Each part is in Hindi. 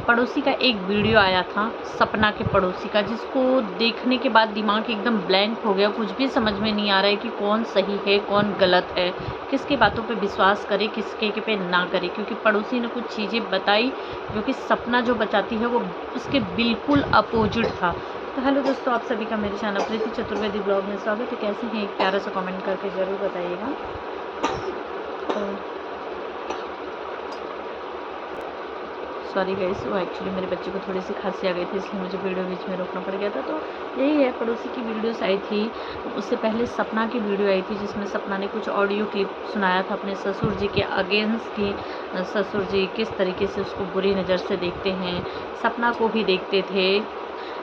पड़ोसी का एक वीडियो आया था, सपना के पड़ोसी का, जिसको देखने के बाद दिमाग एकदम ब्लैंक हो गया। कुछ भी समझ में नहीं आ रहा है कि कौन सही है कौन गलत है, किसकी बातों पे विश्वास करे किसके पे ना करे, क्योंकि पड़ोसी ने कुछ चीज़ें बताई जो कि सपना जो बताती है वो उसके बिल्कुल अपोजिट था। तो हेलो दोस्तों, आप सभी का मेरे चैनल प्रीति चतुर्वेदी ब्लॉग में स्वागत है। कैसे हैं, एक प्यारा सा कमेंट करके ज़रूर बताइएगा। तो सॉरी गाइस, वो एक्चुअली मेरे बच्चे को थोड़ी सी खांसी आ गई थी, इसलिए मुझे वीडियो बीच में रोकना पड़ गया था। तो यही है, पड़ोसी की वीडियोस आई थी। उससे पहले सपना की वीडियो आई थी, जिसमें सपना ने कुछ ऑडियो क्लिप सुनाया था अपने ससुर जी के अगेंस्ट की। ससुर जी किस तरीके से उसको बुरी नज़र से देखते हैं, सपना को भी देखते थे,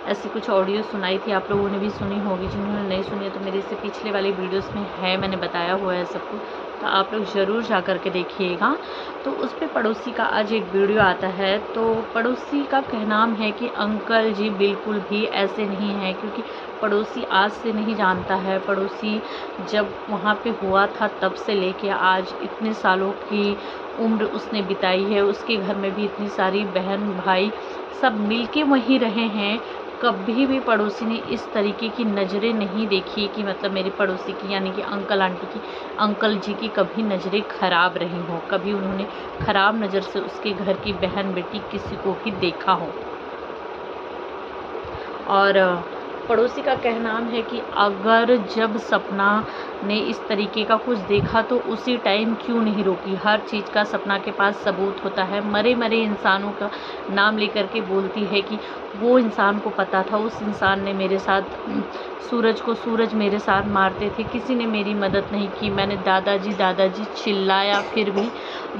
ऐसी कुछ ऑडियो सुनाई थी। आप लोगों ने भी सुनी होगी, जिन्होंने नहीं सुनी है तो मेरे इससे पिछले वाली वीडियोस में है, मैंने बताया हुआ है सब कुछ, तो आप लोग ज़रूर जा कर के देखिएगा। तो उस पर पड़ोसी का आज एक वीडियो आता है। तो पड़ोसी का कहना है कि अंकल जी बिल्कुल भी ऐसे नहीं हैं, क्योंकि पड़ोसी आज से नहीं जानता है। पड़ोसी जब वहाँ पे हुआ था तब से लेके आज इतने सालों की उम्र उसने बिताई है। उसके घर में भी इतनी सारी बहन भाई सब मिलके वहीं रहे हैं। कभी भी पड़ोसी ने इस तरीके की नज़रें नहीं देखी कि मतलब मेरे पड़ोसी की, यानी कि अंकल आंटी की, अंकल जी की कभी नज़रें ख़राब रही हों, कभी उन्होंने ख़राब नज़र से उसके घर की बहन बेटी किसी को भी देखा हो। और पड़ोसी का कहना है कि अगर जब सपना ने इस तरीके का कुछ देखा तो उसी टाइम क्यों नहीं रोकी। हर चीज़ का सपना के पास सबूत होता है। मरे मरे इंसानों का नाम लेकर के बोलती है कि वो इंसान को पता था, उस इंसान ने मेरे साथ, सूरज मेरे साथ मारते थे, किसी ने मेरी मदद नहीं की। मैंने दादाजी चिल्लाया, फिर भी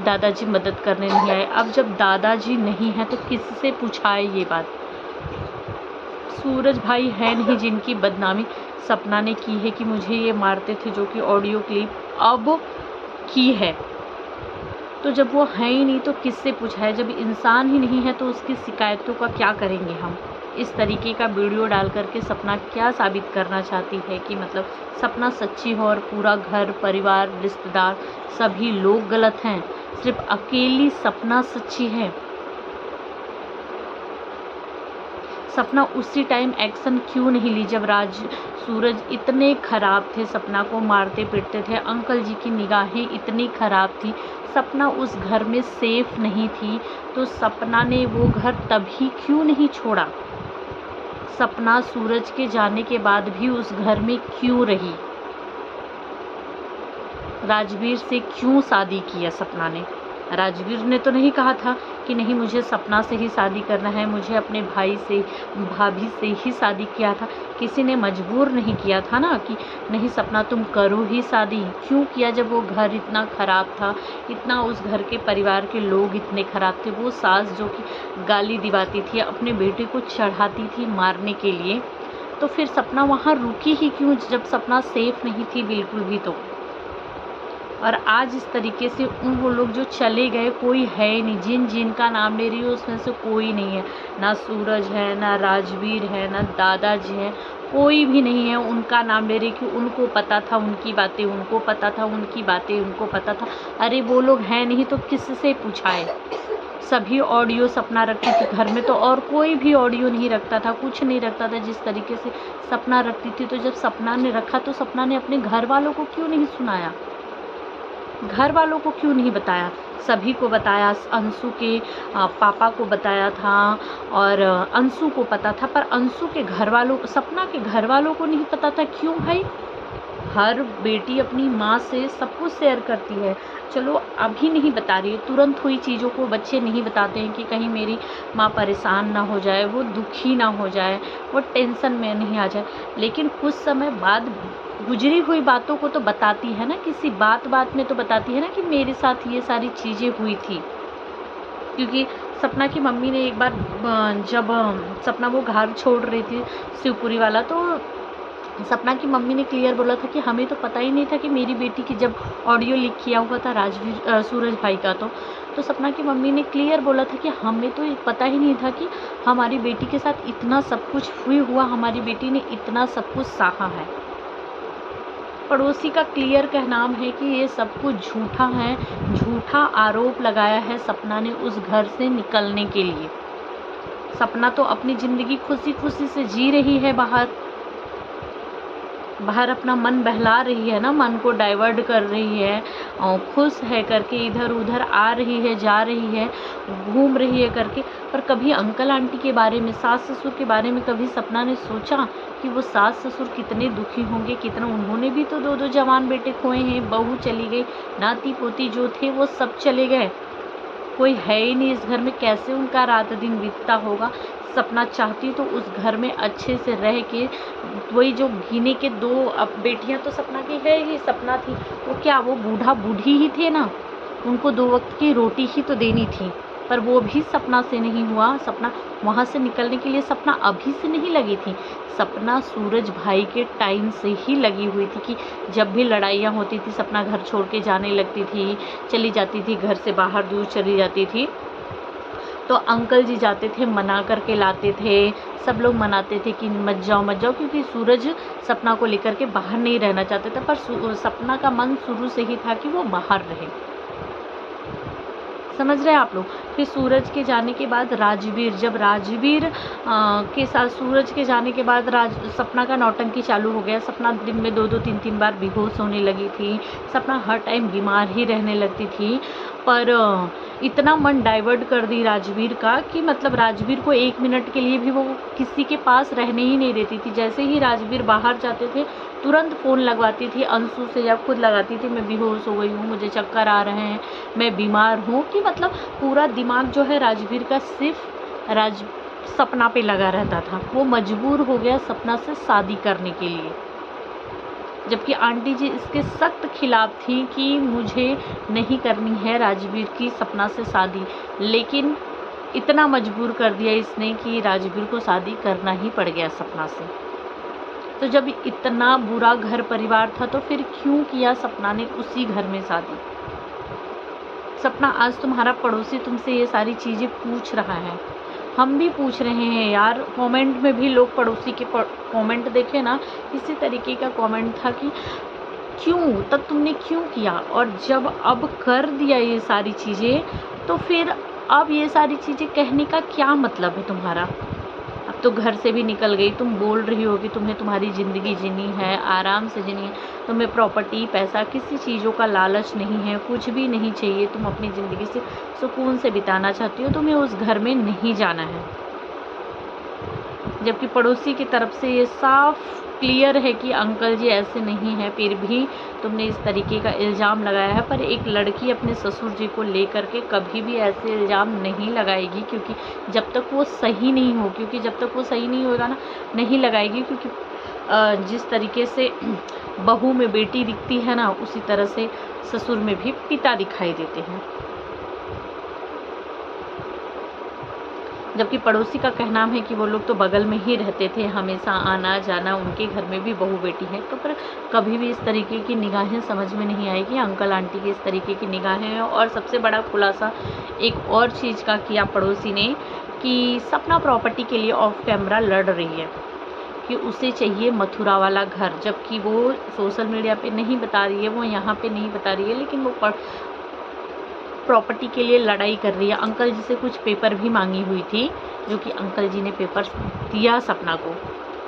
दादाजी मदद करने नहीं आए। अब जब दादाजी नहीं हैं तो किससे पूछाए ये बात। सूरज भाई है नहीं जिनकी बदनामी सपना ने की है कि मुझे ये मारते थे, जो कि ऑडियो क्लिप अब की है। तो जब वो है ही नहीं तो किससे पूछा है। जब इंसान ही नहीं है तो उसकी शिकायतों का क्या करेंगे हम। इस तरीके का वीडियो डाल करके सपना क्या साबित करना चाहती है कि मतलब सपना सच्ची हो और पूरा घर परिवार रिश्तेदार सभी लोग गलत हैं, सिर्फ अकेली सपना सच्ची है। सपना उसी टाइम एक्शन क्यों नहीं ली जब सूरज इतने ख़राब थे, सपना को मारते पीटते थे, अंकल जी की निगाहें इतनी ख़राब थी, सपना उस घर में सेफ नहीं थी, तो सपना ने वो घर तभी क्यों नहीं छोड़ा। सपना सूरज के जाने के बाद भी उस घर में क्यों रही। राजवीर से क्यों शादी किया सपना ने। राजवीर ने तो नहीं कहा था कि नहीं मुझे सपना से ही शादी करना है, मुझे अपने भाई से भाभी से ही शादी किया था। किसी ने मजबूर नहीं किया था ना कि नहीं सपना तुम करो ही शादी। क्यों किया जब वो घर इतना ख़राब था, इतना उस घर के परिवार के लोग इतने ख़राब थे। वो सास जो कि गाली दिवाती थी, अपने बेटे को चढ़ाती थी मारने के लिए, तो फिर सपना वहाँ रुकी ही क्यों जब सपना सेफ नहीं थी बिल्कुल भी। तो और आज इस तरीके से वो लोग जो चले गए, कोई है ही नहीं। जिनका नाम ले रही हो उसमें से कोई नहीं है, ना सूरज है, ना राजवीर है, ना दादाजी है, कोई भी नहीं है। उनका नाम ले रही कि उनको पता था उनकी बातें, उनको पता था उनकी बातें, उनको पता था। अरे वो लोग हैं नहीं तो किससे पूछाए। सभी ऑडियो सपना रखती थी घर में, तो और कोई भी ऑडियो नहीं रखता था, कुछ नहीं रखता था जिस तरीके से सपना रखती थी। तो जब सपना ने रखा तो सपना ने अपने घर वालों को क्यों नहीं सुनाया, घर वालों को क्यों नहीं बताया। सभी को बताया, अंशु के पापा को बताया था और अंशु को पता था, पर अंशु के घर वालों, सपना के घर वालों को नहीं पता था। क्यों भाई, हर बेटी अपनी माँ से सब कुछ शेयर करती है। चलो अभी नहीं बता रही है, तुरंत हुई चीज़ों को बच्चे नहीं बताते हैं कि कहीं मेरी माँ परेशान ना हो जाए, वो दुखी ना हो जाए, वो टेंशन में नहीं आ जाए, लेकिन कुछ समय बाद गुजरी हुई बातों को तो बताती है ना, किसी बात में तो बताती है ना कि मेरे साथ ये सारी चीज़ें हुई थी। क्योंकि सपना की मम्मी ने एक बार जब सपना वो घर छोड़ रही थी शिवपुरी वाला, तो सपना की मम्मी ने क्लियर बोला था कि हमें तो पता ही नहीं था कि मेरी बेटी की, जब ऑडियो लीक किया हुआ था राजवीर सूरज भाई का, तो सपना की मम्मी ने क्लियर बोला था कि हमें तो पता ही नहीं था कि हमारी बेटी के साथ इतना सब कुछ हुआ, हमारी बेटी ने इतना सब कुछ सहा है। पड़ोसी का क्लियर कहना है कि ये सब कुछ झूठा है, झूठा आरोप लगाया है सपना ने उस घर से निकलने के लिए। सपना तो अपनी ज़िंदगी खुशी खुशी से जी रही है, बाहर बाहर अपना मन बहला रही है ना, मन को डाइवर्ट कर रही है और खुश है करके इधर उधर आ रही है, जा रही है, घूम रही है करके। पर कभी अंकल आंटी के बारे में, सास ससुर के बारे में कभी सपना ने सोचा कि वो सास ससुर कितने दुखी होंगे, कितना उन्होंने भी तो 2-2 जवान बेटे खोए हैं, बहू चली गई, नाती पोती जो थे वो सब चले गए, कोई है ही नहीं इस घर में, कैसे उनका रात दिन बीतता होगा। सपना चाहती तो उस घर में अच्छे से रह के, वही जो गिने के 2 अब बेटियां तो सपना की है ही, सपना थी वो क्या वो बूढ़ा बूढ़ी ही थे ना, उनको 2 वक्त की रोटी ही तो देनी थी, पर वो भी सपना से नहीं हुआ। सपना वहाँ से निकलने के लिए सपना अभी से नहीं लगी थी, सपना सूरज भाई के टाइम से ही लगी हुई थी कि जब भी लड़ाइयाँ होती थी सपना घर छोड़ के जाने लगती थी, चली जाती थी घर से बाहर, दूर चली जाती थी, तो अंकल जी जाते थे मना करके लाते थे, सब लोग मनाते थे कि मत जाओ, क्योंकि सूरज सपना को लेकर के बाहर नहीं रहना चाहते थे, पर सपना का मन शुरू से ही था कि वो बाहर रहे। समझ रहे हैं आप लोग। फिर सूरज के जाने के बाद राजवीर, जब राजवीर के साथ सूरज के जाने के बाद सपना का नौटंकी चालू हो गया। सपना दिन में 2-2 3-3 बार बेहोश होने लगी थी, सपना हर टाइम बीमार ही रहने लगती थी। पर इतना मन डाइवर्ट कर दी राजवीर का कि मतलब राजवीर को 1 मिनट के लिए भी वो किसी के पास रहने ही नहीं देती थी। जैसे ही राजवीर बाहर जाते थे तुरंत फ़ोन लगवाती थी अंशु से, या खुद लगाती थी, मैं बेहोश हो गई हूँ, मुझे चक्कर आ रहे हैं, मैं बीमार हूँ, कि मतलब पूरा दिमाग जो है राजवीर का सिर्फ सपना पे लगा रहता था। वो मजबूर हो गया सपना से शादी करने के लिए, जबकि आंटी जी इसके सख्त खिलाफ थी कि मुझे नहीं करनी है राजवीर की सपना से शादी, लेकिन इतना मजबूर कर दिया इसने कि राजवीर को शादी करना ही पड़ गया सपना से। तो जब इतना बुरा घर परिवार था तो फिर क्यों किया सपना ने उसी घर में शादी। सपना आज तुम्हारा पड़ोसी तुमसे ये सारी चीज़ें पूछ रहा है, हम भी पूछ रहे हैं यार। कमेंट में भी लोग पड़ोसी के कमेंट देखे ना, इसी तरीके का कमेंट था कि क्यों, तब तुमने क्यों किया, और जब अब कर दिया ये सारी चीज़ें तो फिर अब ये सारी चीज़ें कहने का क्या मतलब है तुम्हारा। अब तो घर से भी निकल गई, तुम बोल रही हो कि तुम्हें तुम्हारी ज़िंदगी जीनी है, आराम से जीनी है, तुम्हें प्रॉपर्टी पैसा किसी चीज़ों का लालच नहीं है, कुछ भी नहीं चाहिए, तुम अपनी ज़िंदगी से सुकून से बिताना चाहती हो, तुम्हें उस घर में नहीं जाना है। जबकि पड़ोसी की तरफ से ये साफ क्लियर है कि अंकल जी ऐसे नहीं हैं, फिर भी तुमने इस तरीके का इल्ज़ाम लगाया है। पर एक लड़की अपने ससुर जी को लेकर के कभी भी ऐसे इल्ज़ाम नहीं लगाएगी, क्योंकि जब तक वो सही नहीं हो, क्योंकि जब तक वो सही नहीं होगा ना, नहीं लगाएगी। क्योंकि जिस तरीके से बहू में बेटी दिखती है ना, उसी तरह से ससुर में भी पिता दिखाई देते हैं। जबकि पड़ोसी का कहना है कि वो लोग तो बगल में ही रहते थे, हमेशा आना जाना, उनके घर में भी बहू बेटी है। तो पर कभी भी इस तरीके की निगाहें समझ में नहीं आएगी, अंकल आंटी की इस तरीके की निगाहें हैं। और सबसे बड़ा खुलासा एक और चीज़ का किया पड़ोसी ने कि सपना प्रॉपर्टी के लिए ऑफ कैमरा लड़ रही है कि उसे चाहिए मथुरा वाला घर, जबकि वो सोशल मीडिया पे नहीं बता रही है, वो यहाँ पे नहीं बता रही है, लेकिन वो प्रॉपर्टी के लिए लड़ाई कर रही है। अंकल जी से कुछ पेपर भी मांगी हुई थी, जो कि अंकल जी ने पेपर दिया सपना को।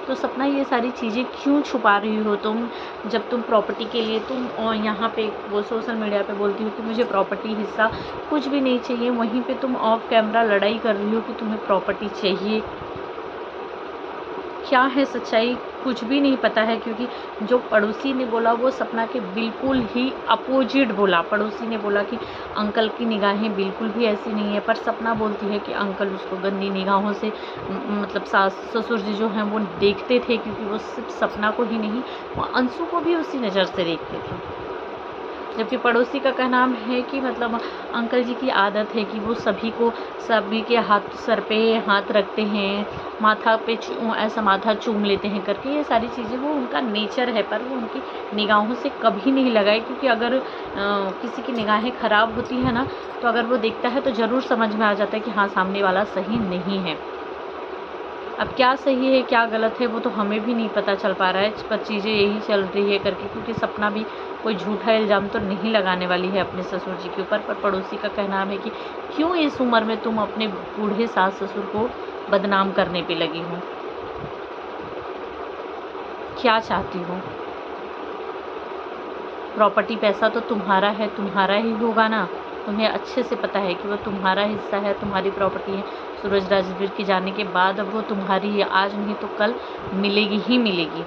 तो सपना ये सारी चीज़ें क्यों छुपा रही हो तुम, जब तुम प्रॉपर्टी के लिए तुम यहाँ पे वो सोशल मीडिया पे बोलती हो कि मुझे प्रॉपर्टी हिस्सा कुछ भी नहीं चाहिए, वहीं पे तुम ऑफ कैमरा लड़ाई कर रही हो कि तुम्हें प्रॉपर्टी चाहिए। क्या है सच्चाई कुछ भी नहीं पता है, क्योंकि जो पड़ोसी ने बोला वो सपना के बिल्कुल ही अपोजिट बोला। पड़ोसी ने बोला कि अंकल की निगाहें बिल्कुल भी ऐसी नहीं है, पर सपना बोलती है कि अंकल उसको गंदी निगाहों से मतलब सास ससुर जी जो हैं वो देखते थे, क्योंकि वो सिर्फ सपना को ही नहीं, वो अंशु को भी उसी नज़र से देखते थे। जबकि पड़ोसी का कहना है कि मतलब अंकल जी की आदत है कि वो सभी के हाथ सर पे हाथ रखते हैं, माथा पे ऐसा माथा चूम लेते हैं करके, ये सारी चीज़ें वो उनका नेचर है। पर वो उनकी निगाहों से कभी नहीं लगाए, क्योंकि अगर किसी की निगाहें ख़राब होती है ना, तो अगर वो देखता है तो ज़रूर समझ में आ जाता है कि हाँ सामने वाला सही नहीं है। अब क्या सही है क्या गलत है वो तो हमें भी नहीं पता चल पा रहा है, पर चीज़ें यही चल रही है करके, क्योंकि सपना भी कोई झूठा इल्ज़ाम तो नहीं लगाने वाली है अपने ससुर जी के ऊपर। पर पड़ोसी का कहना है कि क्यों इस उम्र में तुम अपने बूढ़े सास ससुर को बदनाम करने पे लगी हो, क्या चाहती हो? प्रॉपर्टी पैसा तो तुम्हारा है, तुम्हारा ही होगा ना। तुम्हें अच्छे से पता है कि वो तुम्हारा हिस्सा है, तुम्हारी प्रॉपर्टी है। सूरज राजवीर के जाने के बाद अब वो तुम्हारी है, आज नहीं तो कल मिलेगी ही मिलेगी।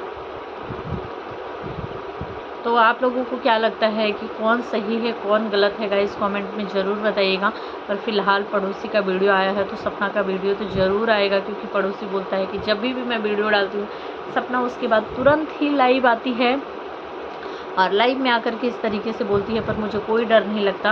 तो आप लोगों को क्या लगता है कि कौन सही है कौन गलत है गाइस, कमेंट में ज़रूर बताइएगा। और फिलहाल पड़ोसी का वीडियो आया है तो सपना का वीडियो तो ज़रूर आएगा, क्योंकि पड़ोसी बोलता है कि जब भी मैं वीडियो डालती हूँ सपना उसके बाद तुरंत ही लाइव आती है और लाइव में आकर के इस तरीके से बोलती है, पर मुझे कोई डर नहीं लगता।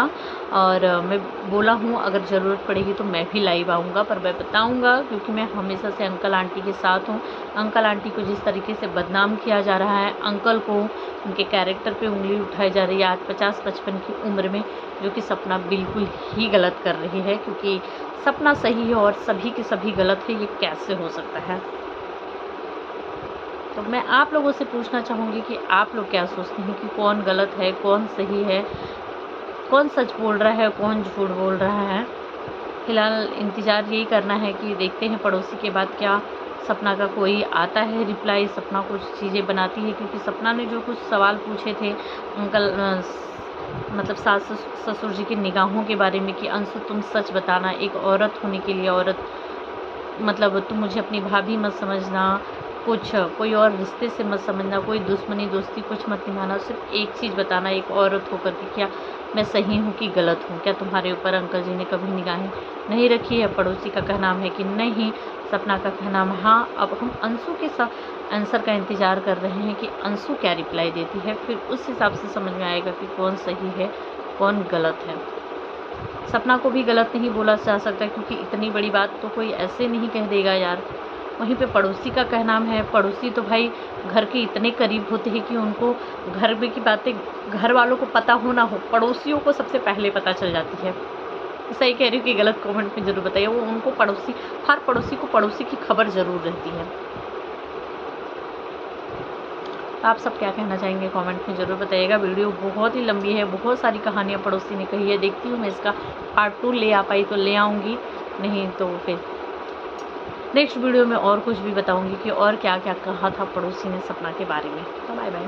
और मैं बोला हूँ अगर ज़रूरत पड़ेगी तो मैं भी लाइव आऊँगा, पर मैं बताऊँगा, क्योंकि मैं हमेशा से अंकल आंटी के साथ हूँ। अंकल आंटी को जिस तरीके से बदनाम किया जा रहा है, अंकल को उनके कैरेक्टर पे उंगली उठाई जा रही है आज 50-55 की उम्र में, जो कि सपना बिल्कुल ही गलत कर रही है, क्योंकि सपना सही है और सभी के सभी गलत है, ये कैसे हो सकता है? तो मैं आप लोगों से पूछना चाहूँगी कि आप लोग क्या सोचते हैं कि कौन गलत है कौन सही है, कौन सच बोल रहा है कौन झूठ बोल रहा है। फ़िलहाल इंतज़ार यही करना है कि देखते हैं पड़ोसी के बाद क्या सपना का कोई आता है रिप्लाई, सपना कुछ चीज़ें बनाती है, क्योंकि सपना ने जो कुछ सवाल पूछे थे अंकल मतलब सास ससुर जी की निगाहों के बारे में कि अंशु तुम सच बताना, एक औरत होने के लिए औरत मतलब तुम मुझे अपनी भाभी मत समझना, कुछ कोई और रिश्ते से मत समझना, कोई दुश्मनी दोस्ती कुछ मत निभाना, सिर्फ एक चीज़ बताना एक औरत होकर के क्या मैं सही हूँ कि गलत हूँ, क्या तुम्हारे ऊपर अंकल जी ने कभी निगाहें नहीं रखी है? पड़ोसी का कहना है कि नहीं, सपना का कहना है हाँ। अब हम अंशु के साथ आंसर का इंतज़ार कर रहे हैं कि अंशु क्या रिप्लाई देती है, फिर उस हिसाब से समझ में आएगा कि कौन सही है कौन गलत है। सपना को भी गलत नहीं बोला जा सकता, क्योंकि इतनी बड़ी बात तो कोई ऐसे नहीं कह देगा यार। वहीं पे पड़ोसी का कहना है, पड़ोसी तो भाई घर के इतने करीब होते हैं कि उनको घर में की बातें घर वालों को पता हो ना हो, पड़ोसियों को सबसे पहले पता चल जाती है। सही कह रही हूँ कि गलत? कमेंट में ज़रूर बताइए। वो उनको पड़ोसी, हर पड़ोसी को पड़ोसी की खबर ज़रूर रहती है। तो आप सब क्या कहना चाहेंगे कमेंट में ज़रूर बताइएगा। वीडियो बहुत ही लंबी है, बहुत सारी कहानियाँ पड़ोसी ने कही है। देखती हूँ मैं इसका पार्ट 2 ले आ पाई तो ले आऊँगी, नहीं तो फिर नेक्स्ट वीडियो में और कुछ भी बताऊँगी कि और क्या क्या कहा था पड़ोसी ने सपना के बारे में। तो बाय बाय।